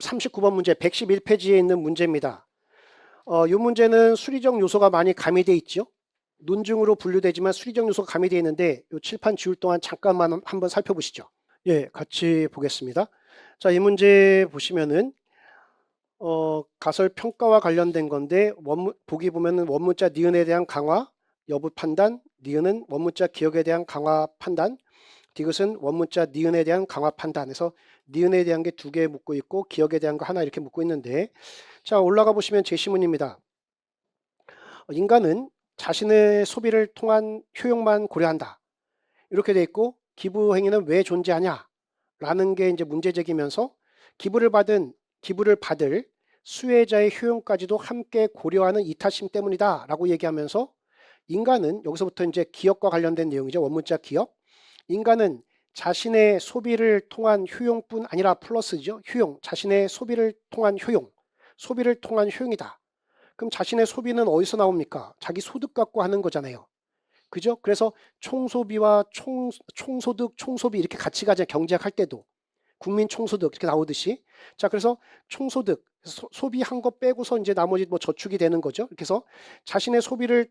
39번 문제 111페이지에 있는 문제입니다. 이 문제는 수리적 요소가 많이 가미되어 있죠. 논증으로 분류되지만 수리적 요소가 가미되어 있는데 이 칠판 지울 동안 잠깐만 한번 살펴보시죠. 예, 같이 보겠습니다. 자, 이 문제 보시면은 가설 평가와 관련된 건데 보기 보면은 원문자 니은에 대한 강화, 여부 판단, 니은은 원문자 기억에 대한 강화 판단, 디귿은 원문자 니은에 대한 강화 판단에서 니은에 대한 게 2개 묻고 있고 기억에 대한 거 하나 이렇게 묻고 있는데, 자, 올라가 보시면 제시문입니다. 인간은 자신의 소비를 통한 효용만 고려한다. 이렇게 돼 있고 기부 행위는 왜 존재하냐? 라는 게 이제 문제 제기면서 기부를 받을 수혜자의 효용까지도 함께 고려하는 이타심 때문이다 라고 얘기하면서, 인간은 여기서부터 이제 기업과 관련된 내용이죠. 원문자 기업. 인간은 자신의 소비를 통한 효용뿐 아니라 플러스죠. 효용. 자신의 소비를 통한 효용이다. 그럼 자신의 소비는 어디서 나옵니까? 자기 소득 갖고 하는 거잖아요. 그죠? 그래서 총소비와 총소득, 총소비 이렇게 같이 가자. 경제학 할 때도 국민 총소득 이렇게 나오듯이. 자, 그래서 총소득 소비한 거 빼고서 이제 나머지 뭐 저축이 되는 거죠. 그렇게 해서 자신의 소비를,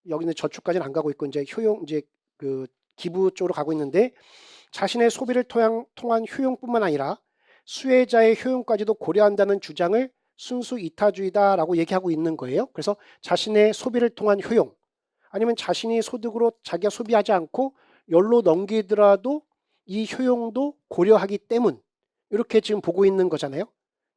여기는 저축까지는 안 가고 있고 이제 이제 그 기부 쪽으로 가고 있는데, 자신의 소비를 통한 효용뿐만 아니라 수혜자의 효용까지도 고려한다는 주장을 순수 이타주의다라고 얘기하고 있는 거예요. 그래서 자신의 소비를 통한 효용, 아니면 자신이 소득으로 자기가 소비하지 않고 열로 넘기더라도 이 효용도 고려하기 때문, 이렇게 지금 보고 있는 거잖아요.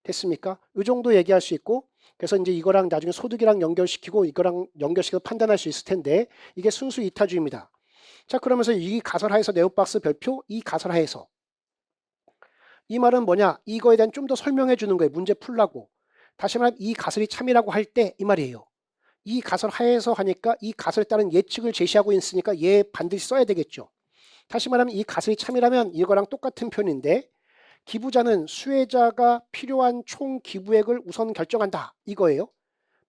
됐습니까? 이 정도 얘기할 수 있고, 그래서 이제 이거랑 나중에 소득이랑 연결시키고 이거랑 연결시켜서 판단할 수 있을 텐데, 이게 순수 이타주의입니다. 자, 그러면서 이 가설하에서 네오박스 별표, 이 가설하에서 이 말은 뭐냐? 이거에 대한 좀 더 설명해 주는 거예요. 문제 풀라고. 다시 말하면 이 가설이 참이라고 할 때 이 말이에요. 이 가설 하에서 하니까 이 가설에 따른 예측을 제시하고 있으니까 얘 반드시 써야 되겠죠. 다시 말하면 이 가설이 참이라면 이거랑 똑같은 표현인데, 기부자는 수혜자가 필요한 총 기부액을 우선 결정한다. 이거예요.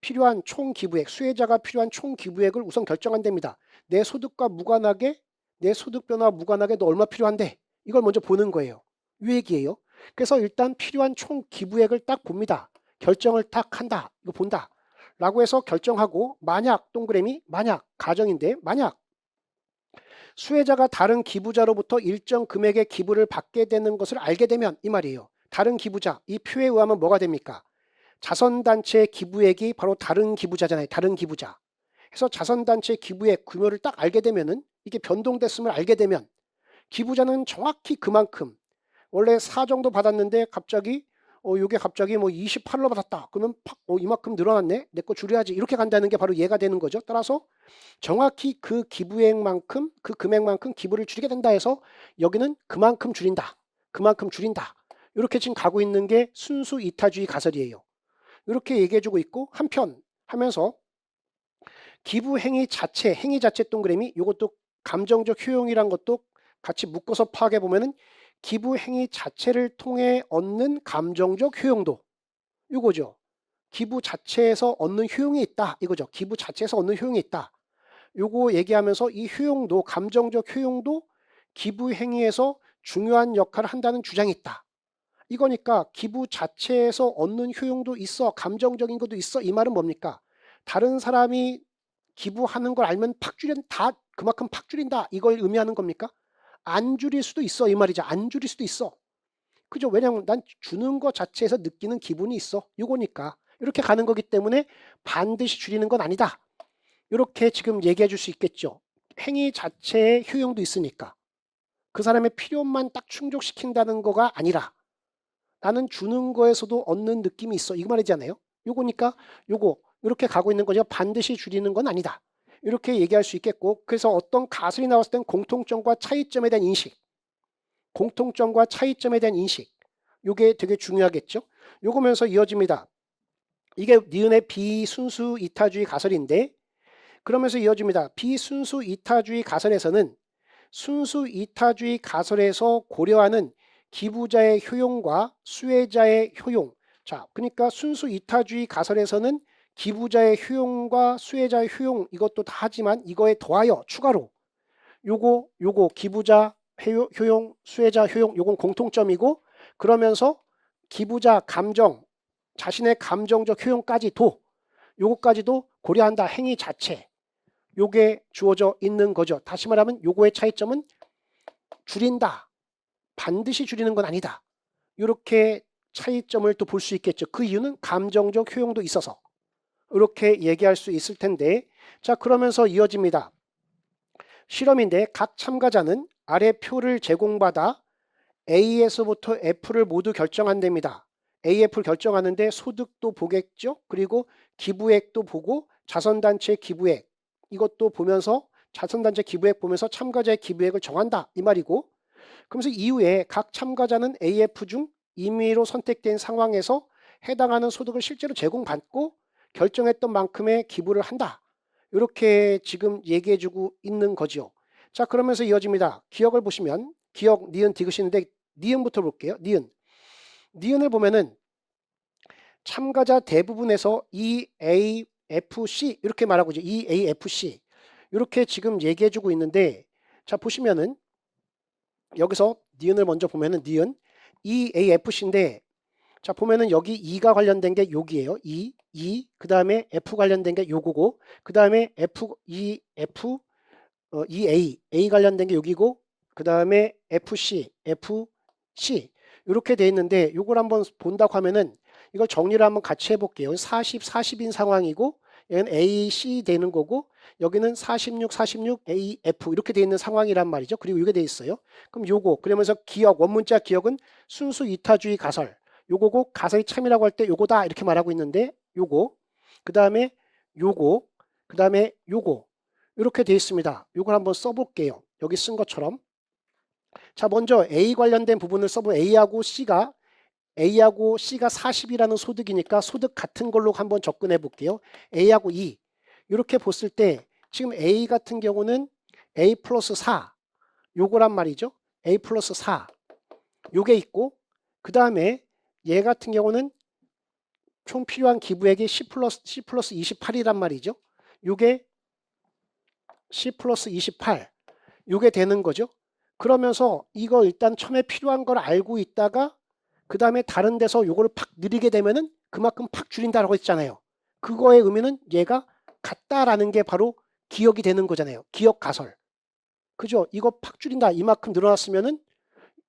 필요한 총 기부액, 수혜자가 필요한 총 기부액을 우선 결정한답니다. 내 소득과 무관하게, 내 소득 변화와 무관하게 너 얼마 필요한데? 이걸 먼저 보는 거예요. 이 얘기예요. 그래서 일단 필요한 총 기부액을 딱 봅니다. 결정을 딱 한다. 이거 본다. 라고 해서 결정하고, 만약 동그라미, 만약 가정인데, 만약 수혜자가 다른 기부자로부터 일정 금액의 기부를 받게 되는 것을 알게 되면 이 말이에요. 다른 기부자, 이 표에 의하면 뭐가 됩니까? 자선단체 기부액이 바로 다른 기부자잖아요. 다른 기부자. 그래서 자선단체 기부액 규모를 딱 알게 되면은, 이게 변동됐음을 알게 되면 기부자는 정확히 그만큼, 원래 4 정도 받았는데 갑자기 요게 갑자기 뭐 28로 받았다. 그러면 이만큼 늘어났네. 내 거 줄여야지. 이렇게 간다는 게 바로 얘가 되는 거죠. 따라서 정확히 그 기부액만큼, 그 금액만큼 기부를 줄이게 된다 해서 여기는 그만큼 줄인다. 그만큼 줄인다. 이렇게 지금 가고 있는 게 순수 이타주의 가설이에요. 이렇게 얘기해주고 있고, 한편 하면서 기부 행위 자체 동그라미, 이것도 감정적 효용이란 것도 같이 묶어서 파악해 보면은 기부 행위 자체를 통해 얻는 감정적 효용도, 이거죠. 기부 자체에서 얻는 효용이 있다. 이거죠. 기부 자체에서 얻는 효용이 있다. 요거 얘기하면서 이 효용도, 감정적 효용도 기부 행위에서 중요한 역할을 한다는 주장이 있다. 이거니까 기부 자체에서 얻는 효용도 있어, 감정적인 것도 있어. 이 말은 뭡니까? 다른 사람이 기부하는 걸 알면 다 그만큼 팍 줄인다. 이걸 의미하는 겁니까? 안 줄일 수도 있어. 이 말이죠. 안 줄일 수도 있어. 그죠? 왜냐하면 난 주는 것 자체에서 느끼는 기분이 있어. 이거니까. 이렇게 가는 거기 때문에 반드시 줄이는 건 아니다. 이렇게 지금 얘기해 줄 수 있겠죠. 행위 자체의 효용도 있으니까. 그 사람의 필요만 딱 충족시킨다는 거가 아니라 나는 주는 거에서도 얻는 느낌이 있어. 이거 말이잖아요. 요거니까 요거 이렇게 가고 있는 거죠. 반드시 줄이는 건 아니다. 이렇게 얘기할 수 있겠고, 그래서 어떤 가설이 나왔을 땐 공통점과 차이점에 대한 인식, 요게 되게 중요하겠죠. 요거면서 이어집니다. 이게 니은의 비순수 이타주의 가설인데, 그러면서 이어집니다. 비순수 이타주의 가설에서는 순수 이타주의 가설에서 고려하는 기부자의 효용과 수혜자의 효용. 자, 그러니까 순수 이타주의 가설에서는 기부자의 효용과 수혜자의 효용, 이것도 다 하지만 이거에 더하여 추가로 요거 기부자 효용, 수혜자 효용, 요건 공통점이고, 그러면서 기부자 감정, 자신의 감정적 효용까지도 요거까지도 고려한다. 행위 자체. 요게 주어져 있는 거죠. 다시 말하면 요거의 차이점은 줄인다. 반드시 줄이는 건 아니다. 이렇게 차이점을 또 볼 수 있겠죠. 그 이유는 감정적 효용도 있어서 이렇게 얘기할 수 있을 텐데, 자 그러면서 이어집니다. 실험인데 각 참가자는 아래 표를 제공받아 A에서부터 F를 모두 결정한답니다. AF를 결정하는데 소득도 보겠죠. 그리고 기부액도 보고 자선단체 기부액 이것도 보면서 자선단체 기부액 보면서 참가자의 기부액을 정한다 이 말이고, 그러면서 이후에 각 참가자는 AF 중 임의로 선택된 상황에서 해당하는 소득을 실제로 제공받고 결정했던 만큼의 기부를 한다. 이렇게 지금 얘기해주고 있는 거죠. 자 그러면서 이어집니다. 기억을 보시면 기억, 니은, 디귿인데 니은부터 볼게요. 니은을 보면은 참가자 대부분에서 EAFC 이렇게 말하고 있죠. EAFC 이렇게 지금 얘기해주고 있는데, 자 보시면은 여기서 니은을 먼저 보면은 니은 EAFC인데, 자 보면은 여기 E가 관련된 게 여기에요. 그 다음에 F 관련된 게 요거고, 그 다음에 EA 관련된 게 여기고, 그 다음에 FC 이렇게 돼 있는데, 요걸 한번 본다고 하면은 이걸 정리를 한번 같이 해볼게요. 40인 상황이고, 얘는 AC 되는 거고, 여기는 46 AF 이렇게 돼 있는 상황이란 말이죠. 그리고 이게 돼 있어요. 그럼 요거 그러면서 기억, 원문자 기억은 순수 이타주의 가설 요거고, 가설이 참이라고 할 때 요거다 이렇게 말하고 있는데, 요거 그 다음에 요거 그 다음에 요거 이렇게 돼 있습니다. 요걸 한번 써볼게요. 여기 쓴 것처럼. 자 먼저 A 관련된 부분을 써보면 A하고 C가 40이라는 소득이니까 소득 같은 걸로 한번 접근해 볼게요. A하고 E 이렇게 봤을 때 지금 A 같은 경우는 A 플러스 4 요거란 말이죠. A 플러스 4 요게 있고, 그 다음에 얘 같은 경우는 총 필요한 기부액이 C 플러스 28이란 말이죠. 요게 C 플러스 28 요게 되는 거죠. 그러면서 이거 일단 처음에 필요한 걸 알고 있다가 그 다음에 다른 데서 요거를 팍 느리게 되면은 그만큼 팍 줄인다라고 했잖아요. 그거의 의미는 얘가 같다라는 게 바로 기억이 되는 거잖아요. 기억 가설. 그죠? 이거 팍 줄인다. 이만큼 늘어났으면은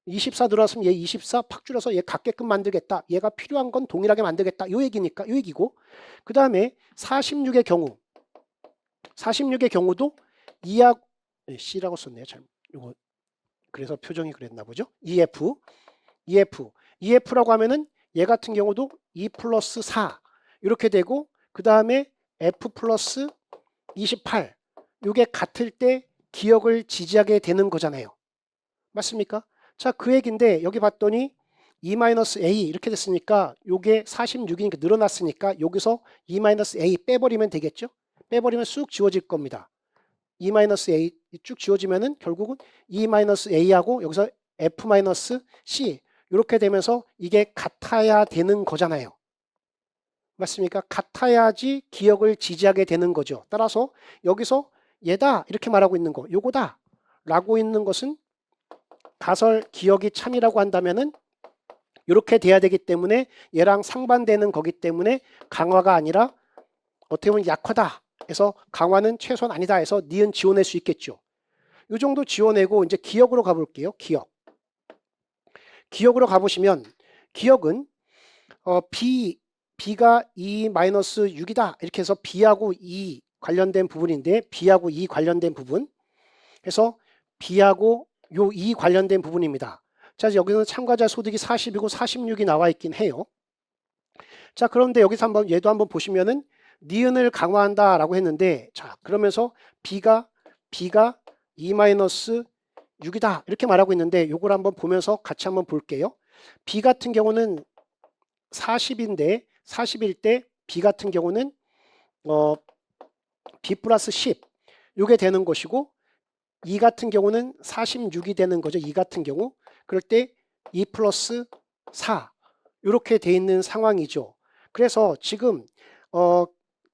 24 늘어났으면 얘 24 팍 줄여서 얘 같게끔 만들겠다. 얘가 필요한 건 동일하게 만들겠다. 요 얘기니까, 요 얘기고. 그 다음에 46의 경우도 E하고 C라고 썼네요. 잘 요거 그래서 표정이 그랬나 보죠. EF라고 하면은 얘 같은 경우도 E 플러스 4 이렇게 되고, 그 다음에 F 플러스 28 이게 같을 때 기억을 지지하게 되는 거잖아요. 맞습니까? 자, 그 얘기인데 여기 봤더니 E-A 이렇게 됐으니까 요게 46이니까 늘어났으니까 여기서 E-A 빼버리면 되겠죠? 빼버리면 쑥 지워질 겁니다. E-A 쭉 지워지면은 결국은 E-A하고 여기서 F-C 이렇게 되면서 이게 같아야 되는 거잖아요. 맞습니까? 같아야지 기억을 지지하게 되는 거죠. 따라서 여기서 얘다 이렇게 말하고 있는 거, 요거다 라고 있는 것은 가설 기억이 참이라고 한다면은 이렇게 돼야 되기 때문에 얘랑 상반되는 거기 때문에 강화가 아니라 어떻게 보면 약화다 해서 강화는 최소한 아니다 해서 니은 지워낼 수 있겠죠. 이 정도 지워내고 이제 기억으로 가볼게요. 기억으로 가보시면 기억은 B가 E-6이다 이렇게 해서 B하고 E 관련된 부분인데, B하고 E 관련된 부분 해서 B하고 요 E 관련된 부분입니다. 자, 여기는 참가자 소득이 40이고 46이 나와 있긴 해요. 자, 그런데 여기서 한번 얘도 한번 보시면은 니은을 강화한다라고 했는데, 자, 그러면서 B가 E-6이다 이렇게 말하고 있는데, 요걸 한번 보면서 같이 한번 볼게요. B 같은 경우는 40일 때 B 같은 경우는 B 플러스 10 요게 되는 것이고, E 같은 경우는 46이 되는 거죠. E 같은 경우. 그럴 때 E 플러스 4 이렇게 돼 있는 상황이죠. 그래서 지금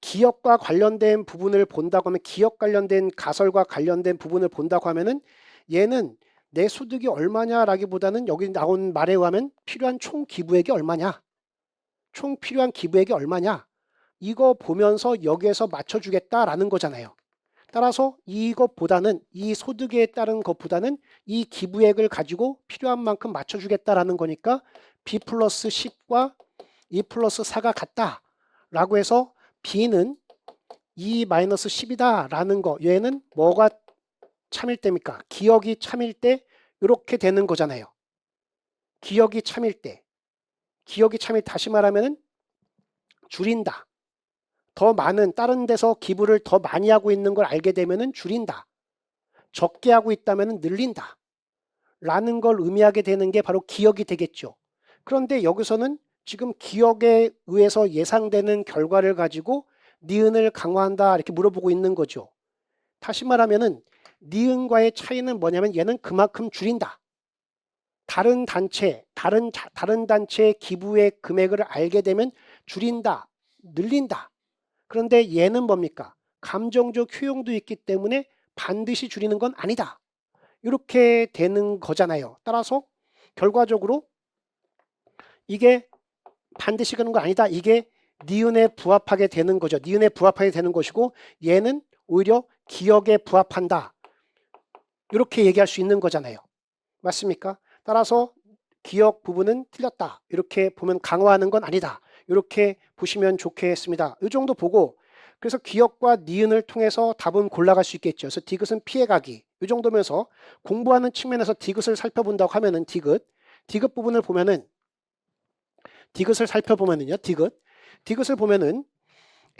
기억과 관련된 부분을 본다고 하면, 기억 관련된 가설과 관련된 부분을 본다고 하면은 얘는 내 소득이 얼마냐라기보다는 여기 나온 말에 의하면 필요한 총 기부액이 얼마냐, 총 필요한 기부액이 얼마냐, 이거 보면서 여기에서 맞춰주겠다라는 거잖아요. 따라서 이것보다는, 이 소득에 따른 것보다는 이 기부액을 가지고 필요한 만큼 맞춰주겠다라는 거니까 B 플러스 10과 E 플러스 4가 같다 라고 해서 B는 E 마이너스 10이다 라는 거, 얘는 뭐가 참일 때입니까? 기억이 참일 때 이렇게 되는 거잖아요. 기억이 참일 때, 기억이 참일, 다시 말하면 줄인다. 더 많은, 다른 데서 기부를 더 많이 하고 있는 걸 알게 되면 줄인다. 적게 하고 있다면 늘린다 라는 걸 의미하게 되는 게 바로 기억이 되겠죠. 그런데 여기서는 지금 기억에 의해서 예상되는 결과를 가지고 니은을 강화한다 이렇게 물어보고 있는 거죠. 다시 말하면은 니은과의 차이는 뭐냐면 얘는 그만큼 줄인다. 다른 단체의 기부의 금액을 알게 되면 줄인다, 늘린다. 그런데 얘는 뭡니까? 감정적 효용도 있기 때문에 반드시 줄이는 건 아니다. 이렇게 되는 거잖아요. 따라서 결과적으로 이게 반드시 그런 거 아니다. 이게 니은에 부합하게 되는 거죠. 니은에 부합하게 되는 것이고 얘는 오히려 기억에 부합한다. 이렇게 얘기할 수 있는 거잖아요. 맞습니까? 따라서 기억 부분은 틀렸다. 이렇게 보면 강화하는 건 아니다. 이렇게 보시면 좋겠습니다. 이 정도 보고 그래서 기억과 니은을 통해서 답은 골라갈 수 있겠죠. 그래서 디귿은 피해가기. 이 정도면서 공부하는 측면에서 디귿을 살펴본다고 하면은 디귿 부분을 보면은 디귿을 살펴보면은요. 디귿을 보면은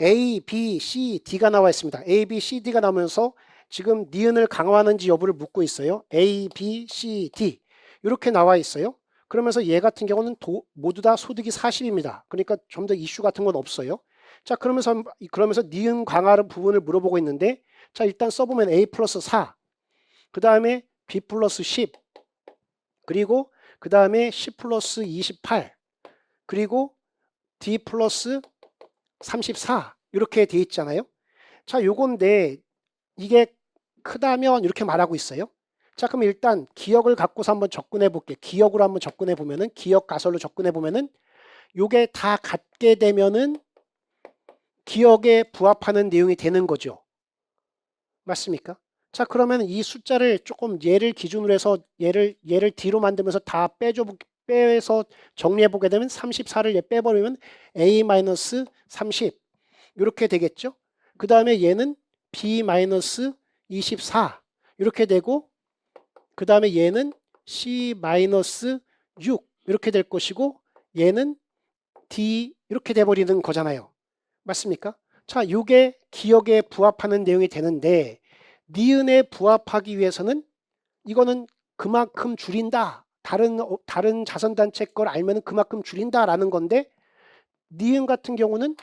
A, B, C, D가 나와 있습니다. A, B, C, D가 나오면서 지금 니은을 강화하는지 여부를 묻고 있어요. A, B, C, D 이렇게 나와 있어요. 그러면서 얘 같은 경우는 모두 다 소득이 40입니다. 그러니까 좀 더 이슈 같은 건 없어요. 자, 그러면서 니은 강화 부분을 물어보고 있는데 자, 일단 써보면 A 플러스 4, 그 다음에 B 플러스 10, 그리고 그 다음에 C 플러스 28, 그리고 D 플러스 34 이렇게 돼 있잖아요. 자, 요건데 이게 크다면 이렇게 말하고 있어요. 자, 그럼 일단 기억을 갖고서 한번 접근해 볼게요. 기억으로 한번 접근해 보면은, 기억 가설로 접근해 보면은 요게 다 같게 되면은 기억에 부합하는 내용이 되는 거죠. 맞습니까? 자, 그러면 이 숫자를 조금 얘를 기준으로 해서 얘를 D로 만들면서 다 빼서 정리해 보게 되면 34를 빼버리면 A-30 이렇게 되겠죠. 그 다음에 얘는 B-24 이렇게 되고 그 다음에 얘는 C-6 이렇게 될 것이고 얘는 D 이렇게 돼버리는 거잖아요. 맞습니까? 자, 이게 기억에 부합하는 내용이 되는데 니은에 부합하기 위해서는 이거는 그만큼 줄인다. 다른 자선단체 걸 알면 그만큼 줄인다라는 건데 니은 같은 경우는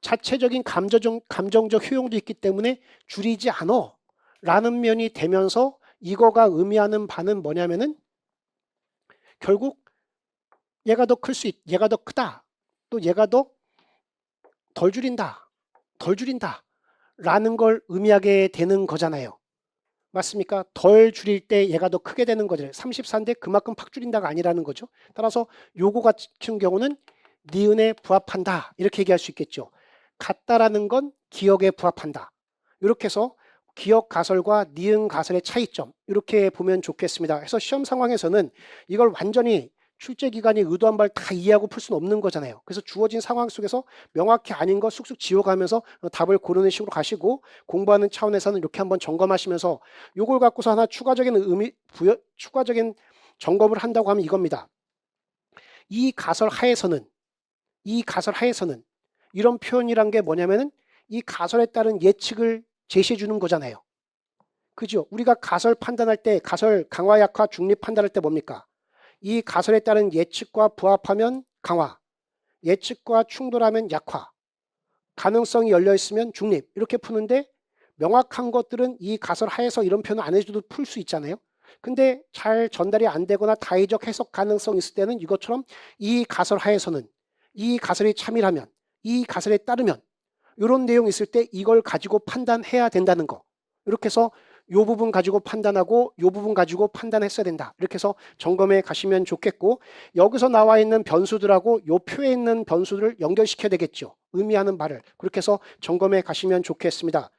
자체적인 감정적 효용도 있기 때문에 줄이지 않어 라는 면이 되면서 이거가 의미하는 바는 뭐냐면은 결국 얘가 더 얘가 더 크다. 또 얘가 더 덜 줄인다. 라는 걸 의미하게 되는 거잖아요. 맞습니까? 덜 줄일 때 얘가 더 크게 되는 거잖아요. 34인데 그만큼 팍 줄인다가 아니라는 거죠. 따라서 요거 같은 경우는 니은에 부합한다. 이렇게 얘기할 수 있겠죠. 같다라는 건 기억에 부합한다. 이렇게 해서 기억 가설과 니은 가설의 차이점 이렇게 보면 좋겠습니다. 그래서 시험 상황에서는 이걸 완전히 출제 기간이 의도한 바를 다 이해하고 풀 수는 없는 거잖아요. 그래서 주어진 상황 속에서 명확히 아닌 거 쑥쑥 지워가면서 답을 고르는 식으로 가시고 공부하는 차원에서는 이렇게 한번 점검하시면서 이걸 갖고서 하나 추가적인 점검을 한다고 하면 이겁니다. 이 가설 하에서는 이런 표현이란 게 뭐냐면은 이 가설에 따른 예측을 제시해 주는 거잖아요. 그죠? 우리가 가설 판단할 때, 가설 강화, 약화, 중립 판단할 때 뭡니까? 이 가설에 따른 예측과 부합하면 강화, 예측과 충돌하면 약화, 가능성이 열려 있으면 중립 이렇게 푸는데 명확한 것들은 이 가설 하에서 이런 표현 안 해줘도 풀 수 있잖아요. 근데 잘 전달이 안 되거나 다의적 해석 가능성 있을 때는 이것처럼 이 가설 하에서는 이 가설이 참이라면 이 가설에 따르면 이런 내용 있을 때 이걸 가지고 판단해야 된다는 거. 이렇게 해서 요 부분 가지고 판단하고 요 부분 가지고 판단했어야 된다. 이렇게 해서 점검해 가시면 좋겠고, 여기서 나와 있는 변수들하고 요 표에 있는 변수들을 연결시켜야 되겠죠. 의미하는 바를. 그렇게 해서 점검해 가시면 좋겠습니다.